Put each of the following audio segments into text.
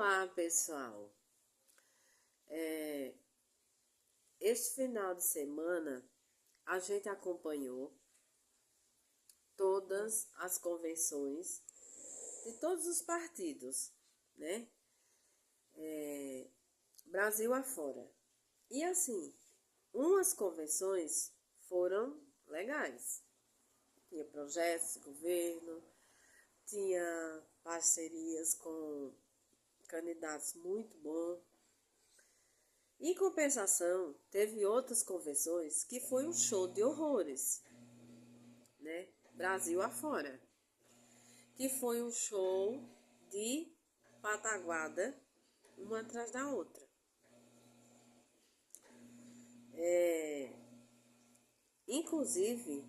Olá, pessoal. Este final de semana a gente acompanhou todas as convenções de todos os partidos, né? Brasil afora. E assim, umas convenções foram legais. Tinha projetos de governo, tinha parcerias com candidatos muito bons. Em compensação, teve outras convenções que foi um show de horrores, né? Brasil afora. Que foi um show de pataguada, uma atrás da outra. Inclusive,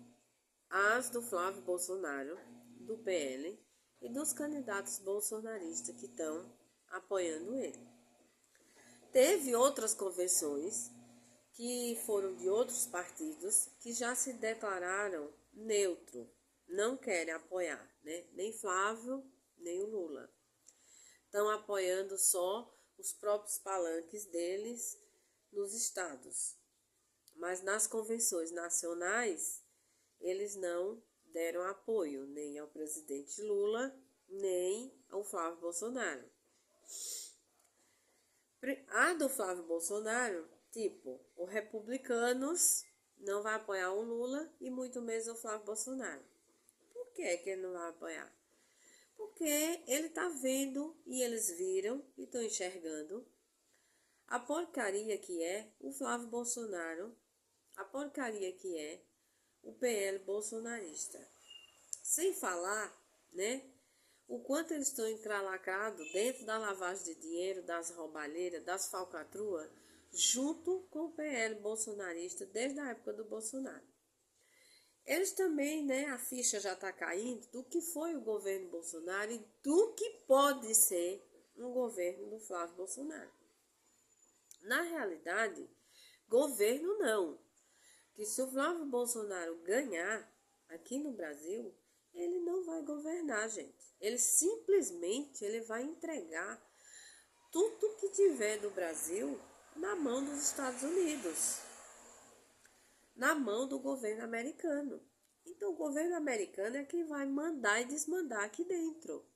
as do Flávio Bolsonaro, do PL, e dos candidatos bolsonaristas que estão apoiando ele. Teve outras convenções que foram de outros partidos que já se declararam neutro, não querem apoiar, né? Nem Flávio, nem o Lula. Estão apoiando só os próprios palanques deles nos estados. Mas nas convenções nacionais, eles não deram apoio nem ao presidente Lula, nem ao Flávio Bolsonaro. A do Flávio Bolsonaro, tipo, os republicanos não vai apoiar o Lula e muito menos o Flávio Bolsonaro. Por que ele não vai apoiar? Porque ele está vendo e eles viram e estão enxergando a porcaria que é o Flávio Bolsonaro, a porcaria que é o PL bolsonarista. Sem falar, né, o quanto eles estão encralacados dentro da lavagem de dinheiro, das roubalheiras, das falcatruas, junto com o PL bolsonarista desde a época do Bolsonaro. Eles também, né, a ficha já está caindo do que foi o governo Bolsonaro e do que pode ser um governo do Flávio Bolsonaro. Na realidade, governo não. Que se o Flávio Bolsonaro ganhar aqui no Brasil, ele não vai governar, gente. Ele simplesmente vai entregar tudo que tiver do Brasil na mão dos Estados Unidos, na mão do governo americano. Então, o governo americano é quem vai mandar e desmandar aqui dentro.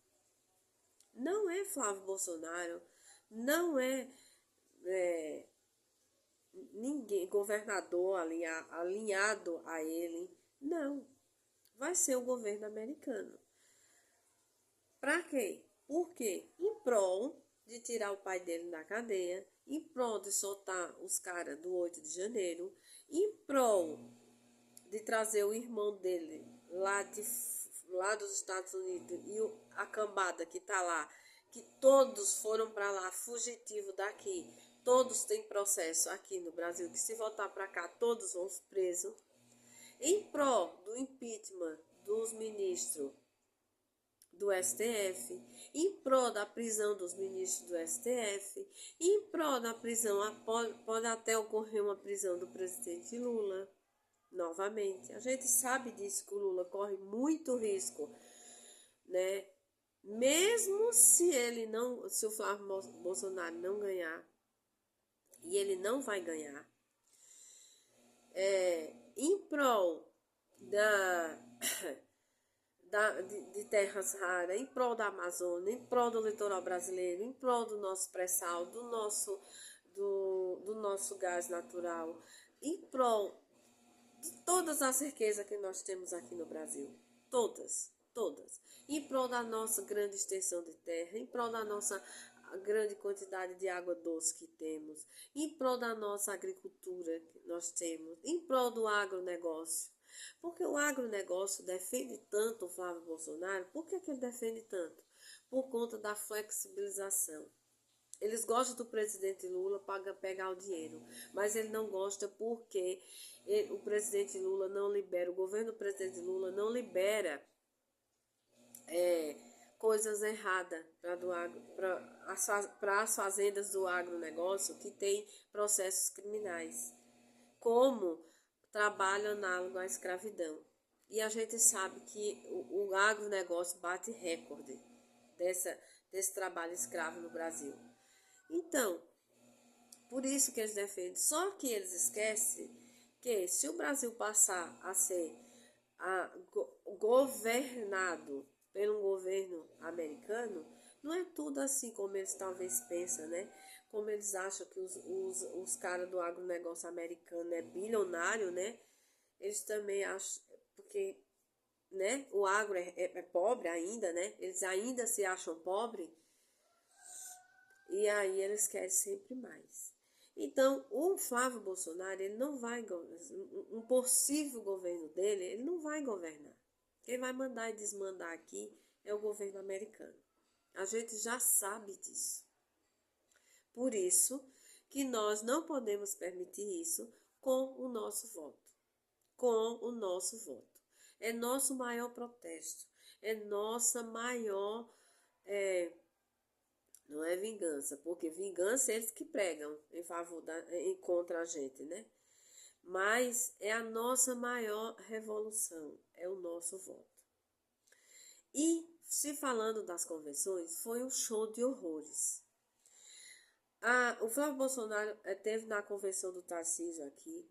Não é Flávio Bolsonaro, não é ninguém, governador alinhado a ele. Não. Vai ser o governo americano. Para quê? Por quê? Em prol de tirar o pai dele da cadeia, em prol de soltar os caras do 8 de janeiro, em prol de trazer o irmão dele lá dos Estados Unidos e a cambada que está lá, que todos foram para lá fugitivos daqui, todos têm processo aqui no Brasil, que se voltar para cá todos vão presos, em prol do impeachment dos ministros do STF, em prol da prisão dos ministros do STF, em prol da prisão, pode até ocorrer uma prisão do presidente Lula, novamente. A gente sabe disso, que o Lula corre muito risco, né? Mesmo se o Flávio Bolsonaro não ganhar, e ele não vai ganhar, em prol de terras raras, em prol da Amazônia, em prol do litoral brasileiro, em prol do nosso pré-sal, do nosso gás natural, em prol de todas as riquezas que nós temos aqui no Brasil. Todas. Em prol da nossa grande extensão de terra, em prol da nossa grande quantidade de água doce que temos, em prol da nossa agricultura que nós temos, em prol do agronegócio. Porque o agronegócio defende tanto o Flávio Bolsonaro. Por que ele defende tanto? Por conta da flexibilização. Eles gostam do presidente Lula para pegar o dinheiro, mas ele não gosta porque o presidente Lula não libera, o governo do presidente Lula não libera coisas erradas para as fazendas do agronegócio que tem processos criminais, como trabalho análogo à escravidão. E a gente sabe que o agronegócio bate recorde desse trabalho escravo no Brasil. Então, por isso que eles defendem. Só que eles esquecem que se o Brasil passar a ser governado pelo governo americano, não é tudo assim como eles talvez pensam, né? Como eles acham que os caras do agronegócio americano é bilionário, né? Eles também acham, porque, né, o agro é pobre ainda, né? Eles ainda se acham pobres, e aí eles querem sempre mais. Então, o Flávio Bolsonaro, ele não vai governar, um possível governo dele, ele não vai governar. Quem vai mandar e desmandar aqui é o governo americano. A gente já sabe disso. Por isso que nós não podemos permitir isso com o nosso voto. Com o nosso voto. É nosso maior protesto. É nossa maior... não é vingança, porque vingança é eles que pregam em favor contra a gente, né? Mas é a nossa maior revolução, é o nosso voto. E, se falando das convenções, foi um show de horrores. O Flávio Bolsonaro teve na convenção do Tarcísio aqui,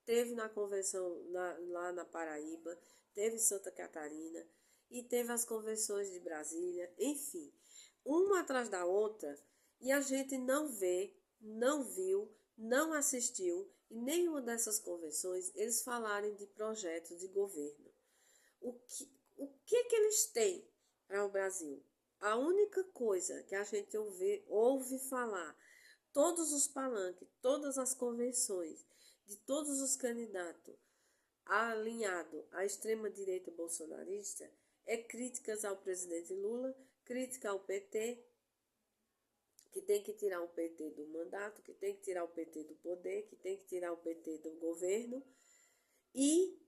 teve na convenção lá na Paraíba, teve em Santa Catarina e teve as convenções de Brasília, enfim, uma atrás da outra, e a gente não vê, não viu, não assistiu em nenhuma dessas convenções eles falarem de projetos de governo. O que eles têm para o Brasil? A única coisa que a gente ouve falar, todos os palanques, todas as convenções, de todos os candidatos alinhados à extrema-direita bolsonarista, é críticas ao presidente Lula, crítica ao PT, que tem que tirar o PT do mandato, que tem que tirar o PT do poder, que tem que tirar o PT do governo, e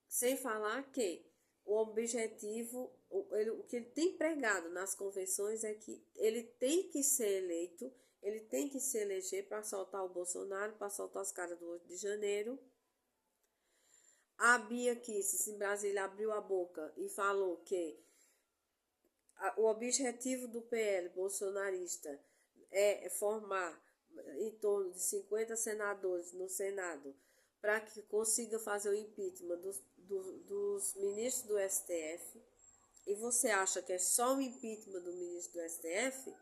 sem falar que o objetivo, o que ele tem pregado nas convenções é que ele tem que ser eleito, ele tem que se eleger para soltar o Bolsonaro, para soltar os caras do 8 de janeiro. A Bia Kicis, em Brasília, abriu a boca e falou que o objetivo do PL bolsonarista é formar em torno de 50 senadores no Senado para que consiga fazer o impeachment dos ministros do STF. E você acha que é só o impeachment do ministro do STF?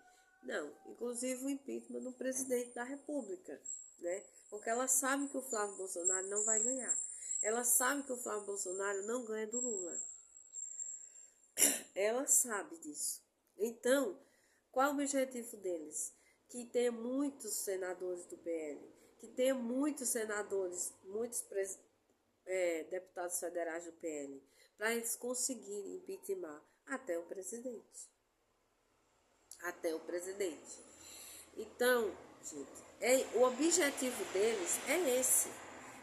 Não, inclusive o impeachment do presidente da República, né? Porque ela sabe que o Flávio Bolsonaro não vai ganhar. Ela sabe que o Flávio Bolsonaro não ganha do Lula. Ela sabe disso. Então, qual é o objetivo deles? Que tenha muitos senadores do PL, que tenha muitos senadores, muitos deputados federais do PL, para eles conseguirem impeachment até o presidente. Até o presidente. Então, gente, o objetivo deles é esse.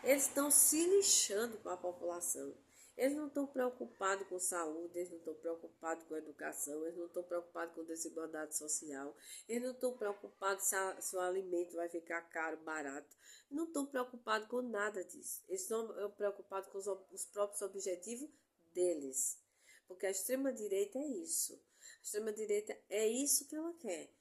Eles estão se lixando com a população. Eles não estão preocupados com saúde, eles não estão preocupados com educação, eles não estão preocupados com desigualdade social, eles não estão preocupados se o alimento vai ficar caro, barato. Não estão preocupados com nada disso. Eles estão preocupados com os próprios objetivos deles. Porque a extrema-direita é isso. A extrema-direita é isso que ela quer.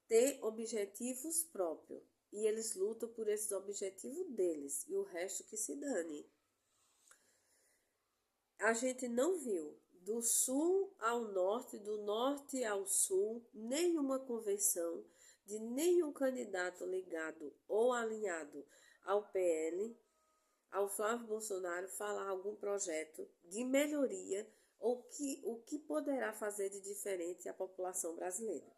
Ter objetivos próprios. E eles lutam por esses objetivos deles. E o resto que se dane. A gente não viu do sul ao norte, do norte ao sul, nenhuma convenção de nenhum candidato ligado ou alinhado ao PL, ao Flávio Bolsonaro, falar algum projeto de melhoria ou o que poderá fazer de diferente à população brasileira.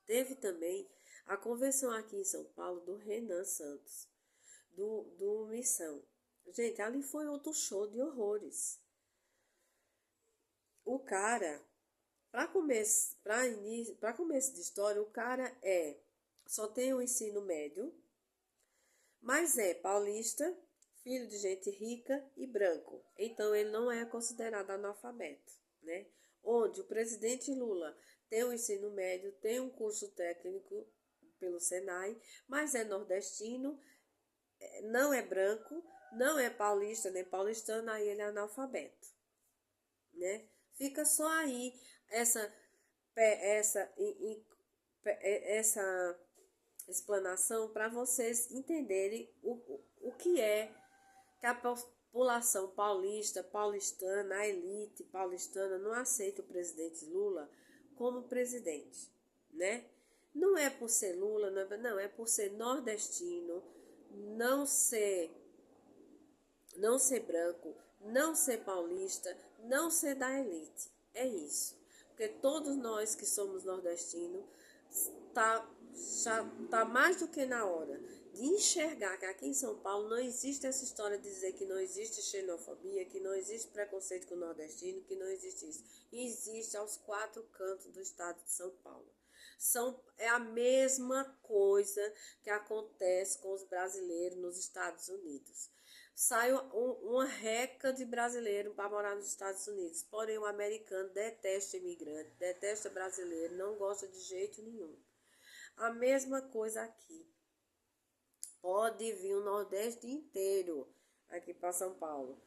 Teve também a convenção aqui em São Paulo do Renan Santos, do Missão. Gente, ali foi outro show de horrores. O cara, para começo de história, o cara só tem o ensino médio, mas é paulista, filho de gente rica e branco. Então ele não é considerado analfabeto, né? Onde o presidente Lula tem o ensino médio, tem um curso técnico pelo Senai, mas é nordestino, não é branco, não é paulista nem paulistano, aí ele é analfabeto, né? Fica só aí essa explanação para vocês entenderem o que é que a população paulistana, a elite paulistana não aceita o presidente Lula como presidente, né? Não é por ser Lula, não, é por ser nordestino, não ser branco, não ser paulista, não ser da elite. É isso. Porque todos nós que somos nordestinos, já tá mais do que na hora de enxergar que aqui em São Paulo não existe essa história de dizer que não existe xenofobia, que não existe preconceito com o nordestino, que não existe isso. Existe aos 4 cantos do estado de São Paulo. É a mesma coisa que acontece com os brasileiros nos Estados Unidos. Sai uma reca de brasileiro para morar nos Estados Unidos, porém o americano detesta imigrante, detesta brasileiro, não gosta de jeito nenhum. A mesma coisa aqui. Pode vir o Nordeste inteiro aqui para São Paulo.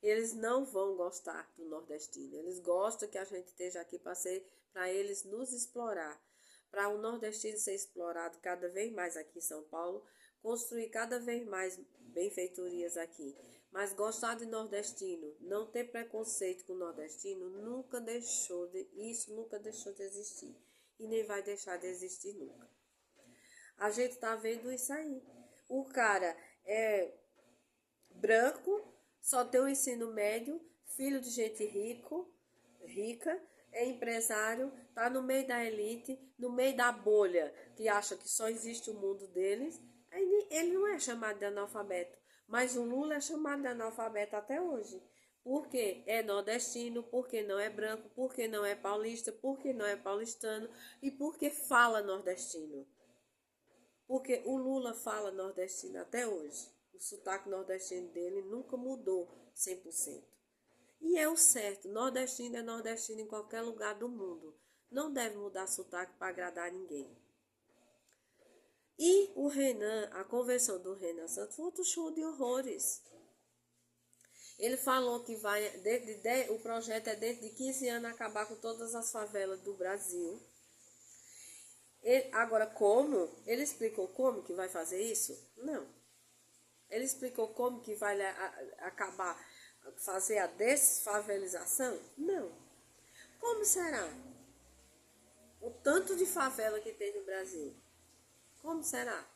Eles não vão gostar do nordestino. Eles gostam que a gente esteja aqui para eles nos explorar. Para o nordestino ser explorado cada vez mais aqui em São Paulo, construir cada vez mais benfeitorias aqui. Mas gostar de nordestino, não ter preconceito com o nordestino, nunca deixou de existir. E nem vai deixar de existir nunca. A gente tá vendo isso aí. O cara é branco, só tem o ensino médio, filho de gente rica, é empresário, tá no meio da elite, no meio da bolha, que acha que só existe o mundo deles. Ele não é chamado de analfabeto, mas o Lula é chamado de analfabeto até hoje. Porque é nordestino, porque não é branco, porque não é paulista, porque não é paulistano e porque fala nordestino. Porque o Lula fala nordestino até hoje. O sotaque nordestino dele nunca mudou 100%. E é o certo, nordestino é nordestino em qualquer lugar do mundo. Não deve mudar sotaque para agradar ninguém. E o Renan, a convenção do Renan Santos foi outro show de horrores. Ele falou que o projeto é dentro de 15 anos acabar com todas as favelas do Brasil. Agora, como? Ele explicou como que vai fazer isso? Não. Ele explicou como que vai acabar, fazer a desfavelização? Não. Como será? O tanto de favela que tem no Brasil. Como será?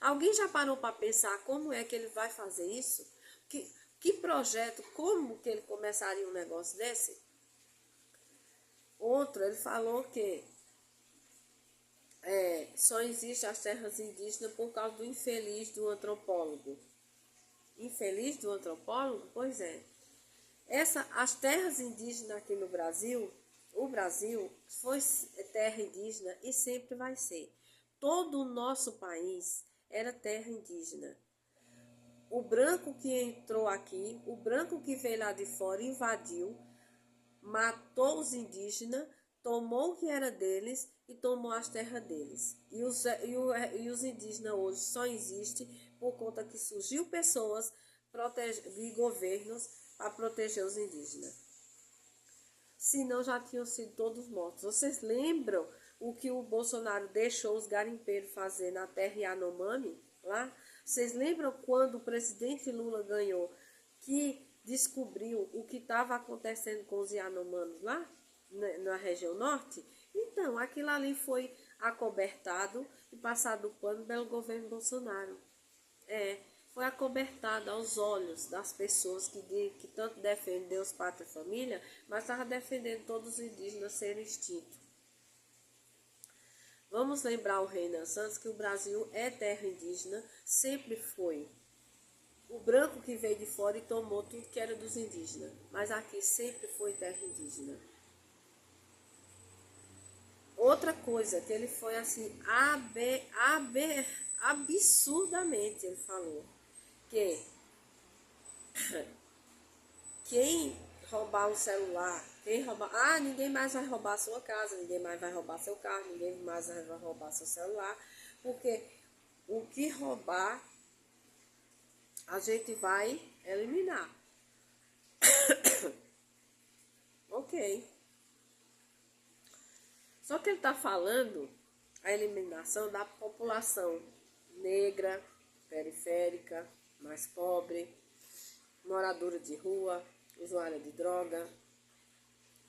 Alguém já parou para pensar como é que ele vai fazer isso? Que projeto, como que ele começaria um negócio desse? Outro, ele falou que só existe as terras indígenas por causa do infeliz do antropólogo. Infeliz do antropólogo? Pois é. As terras indígenas aqui no Brasil, o Brasil foi terra indígena e sempre vai ser. Todo o nosso país era terra indígena. O branco que entrou aqui, o branco que veio lá de fora, invadiu, matou os indígenas, tomou o que era deles e tomou as terras deles. E os indígenas hoje só existem por conta que surgiu pessoas e governos para proteger os indígenas. Senão já tinham sido todos mortos. Vocês lembram o que o Bolsonaro deixou os garimpeiros fazer na terra Yanomami, lá? Vocês lembram quando o presidente Lula ganhou, que descobriu o que estava acontecendo com os Yanomamis lá, na região norte? Então, aquilo ali foi acobertado e passado o pano pelo governo Bolsonaro. Foi acobertado aos olhos das pessoas que tanto defendem Deus, Pátria e Família, mas estavam defendendo todos os indígenas serem extintos. Vamos lembrar o Renan Santos que o Brasil é terra indígena, sempre foi. O branco que veio de fora e tomou tudo que era dos indígenas, mas aqui sempre foi terra indígena. Outra coisa que ele foi assim, absurdamente ele falou, que quem roubar o celular, ninguém mais vai roubar a sua casa, ninguém mais vai roubar seu carro, ninguém mais vai roubar seu celular, porque o que roubar a gente vai eliminar. Ok. Só que ele está falando a eliminação da população negra, periférica, mais pobre, moradora de rua, usuária de droga,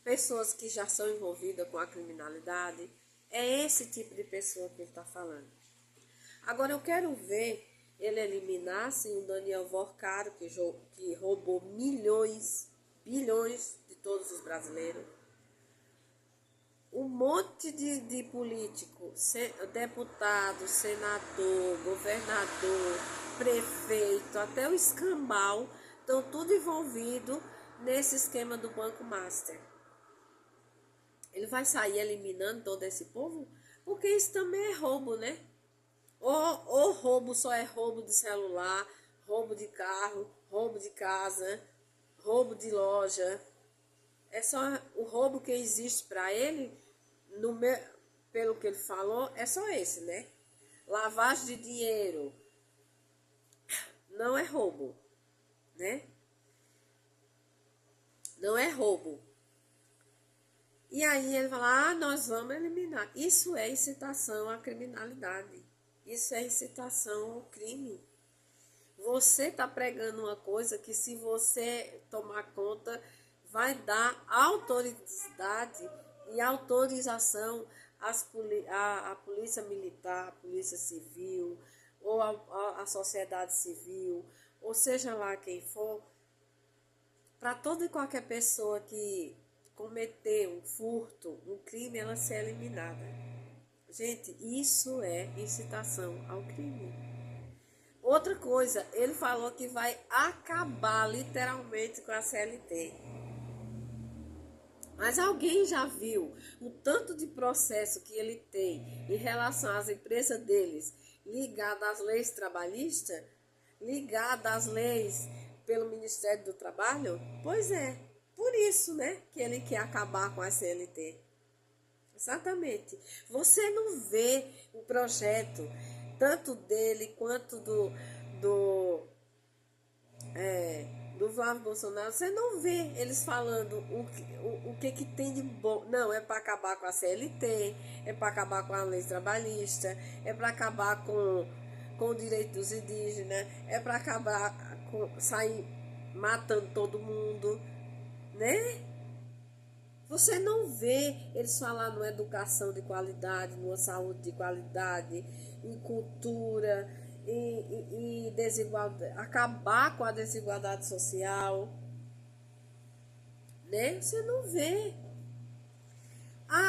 pessoas que já são envolvidas com a criminalidade. É esse tipo de pessoa que ele está falando. Agora eu quero ver ele eliminar assim, o Daniel Vorcaro, que roubou milhões, bilhões de todos os brasileiros. Um monte de político, deputado, senador, governador, prefeito, até o escambau, estão tudo envolvido nesse esquema do Banco Master. Ele vai sair eliminando todo esse povo? Porque isso também é roubo, né? Ou roubo só é roubo de celular, roubo de carro, roubo de casa, roubo de loja. É só o roubo que existe para ele, pelo que ele falou, é só esse, né? Lavagem de dinheiro não é roubo, né? Não é roubo. E aí ele fala, nós vamos eliminar. Isso é incitação à criminalidade. Isso é incitação ao crime. Você está pregando uma coisa que, se você tomar conta, vai dar autoridade e autorização à polícia militar, à polícia civil, ou à sociedade civil, ou seja lá quem for, para toda e qualquer pessoa que cometer um furto, um crime, ela ser eliminada. Gente, isso é incitação ao crime. Outra coisa, ele falou que vai acabar literalmente com a CLT. Mas alguém já viu o tanto de processo que ele tem em relação às empresas deles, ligado às leis trabalhistas, ligado às leis pelo Ministério do Trabalho? Pois é, por isso, né, que ele quer acabar com a CLT. Exatamente. Você não vê o projeto, tanto dele quanto do Flávio Bolsonaro, você não vê eles falando o que tem de bom. Não, é para acabar com a CLT, é para acabar com a lei trabalhista, é para acabar com o direito dos indígenas, é para acabar com sair matando todo mundo, né? Você não vê eles falar numa educação de qualidade, numa saúde de qualidade, em cultura, em desigualdade, acabar com a desigualdade social, né? Você não vê.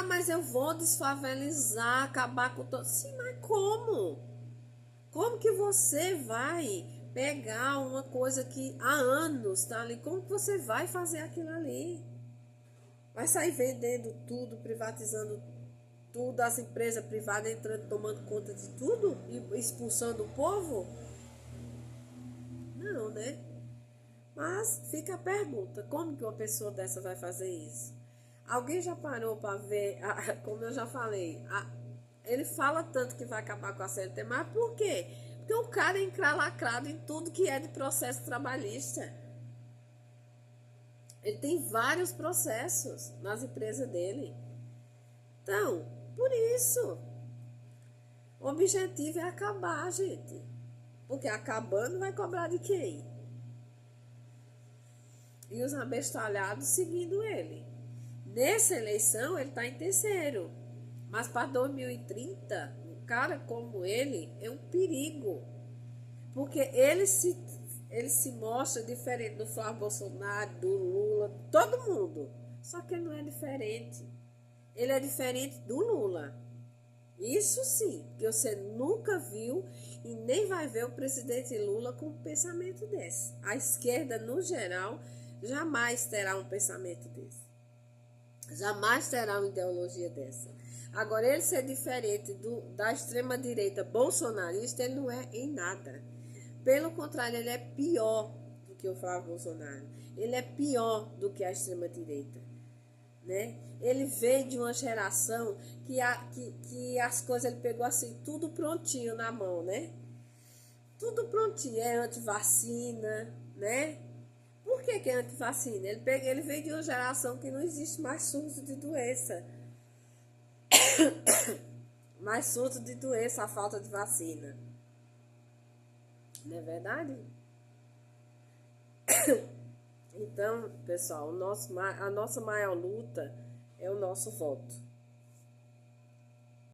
Mas eu vou desfavelizar, acabar com todo. Sim, mas como? Como que você vai pegar uma coisa que há anos está ali? Como que você vai fazer aquilo ali? Vai sair vendendo tudo, privatizando tudo, as empresas privadas entrando, tomando conta de tudo e expulsando o povo? Não, né? Mas fica a pergunta, como que uma pessoa dessa vai fazer isso? Alguém já parou para ver, como eu já falei, ele fala tanto que vai acabar com a CLT, mas por quê? Porque o cara é encralacrado em tudo que é de processo trabalhista. Ele tem vários processos nas empresas dele. Então, por isso, o objetivo é acabar, gente. Porque acabando vai cobrar de quem? E os abestalhados seguindo ele. Nessa eleição ele está em terceiro. Mas para 2030, um cara como ele é um perigo. Porque ele se mostra diferente do Flávio Bolsonaro, do Lula, todo mundo. Só que ele não é diferente. Ele é diferente do Lula. Isso sim, que você nunca viu e nem vai ver o presidente Lula com um pensamento desse. A esquerda, no geral, jamais terá um pensamento desse. Jamais terá uma ideologia dessa. Agora, ele ser diferente da extrema-direita bolsonarista, ele não é em nada. Pelo contrário, ele é pior do que o Flávio Bolsonaro. Ele é pior do que a extrema-direita. Né? Ele veio de uma geração que as coisas ele pegou assim, tudo prontinho na mão, né? Tudo prontinho, é antivacina, né? Por que que é antivacina? Ele veio de uma geração que não existe mais surto de doença. Mais surto de doença, a falta de vacina. Não é verdade? Então, pessoal, a nossa maior luta é o nosso voto.